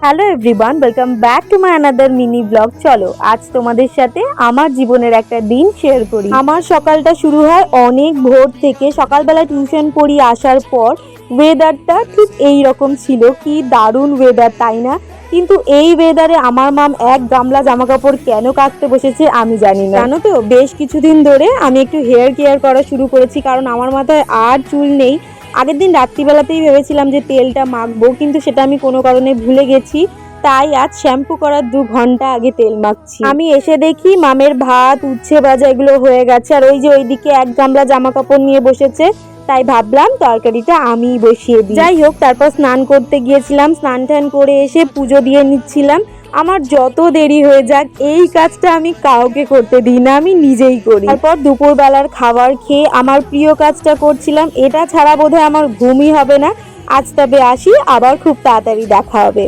Hello everyone, welcome back to my another mini blog. চলো আজ তোমাদের সাথে আমার জীবনের একটা দিন শেয়ার করি। আমার সকালটা শুরু হয় অনেক ভোর থেকে। সকালবেলা টিউশন পড়ি আসার পর ওয়েদারটা ঠিক এই রকম ছিল। কি দারুণ ওয়েদার, তাই না? কিন্তু এই ওয়েদারে আমার মাম এক গামলা জামা কাপড় কেন কাচতে বসেছে আমি জানি না। জানো তো, বেশ কিছুদিন ধরে আমি একটু হেয়ার কেয়ার করা শুরু করেছি, কারণ আমার মাথায় আর চুল নেই। আগের দিন রাত্রিবেলাতেই ভেবেছিলাম যে তেলটা মাখবো, কিন্তু সেটা আমি কোনো কারণে ভুলে গেছি। তাই আজ শ্যাম্পু করার 2 ঘন্টা আগে তেল মাখছি। আমি এসে দেখি মামের ভাত, উচ্ছে ভাজা এগুলো হয়ে গেছে, আর ওই যে ওইদিকে এক গামলা জামা কাপড় নিয়ে বসেছে। তাই ভাবলাম তরকারিটা আমিই বসিয়ে দিই। যাই হোক, তারপর স্নান করতে গিয়েছিলাম। স্নান টান করে এসে পুজো দিয়ে নিচ্ছিলাম। আমার যত দেরি হয়ে যাক, এই কাজটা আমি কাউকে করতে দিই না, আমি নিজেই করি। তারপর দুপুরবেলার খাবার খেয়ে আমার প্রিয় কাজটা করছিলাম। এটা ছাড়া বোধহয় আমার ঘুমই হবে না। আজ তবে আসি, আবার খুব তাড়াতাড়ি দেখা হবে।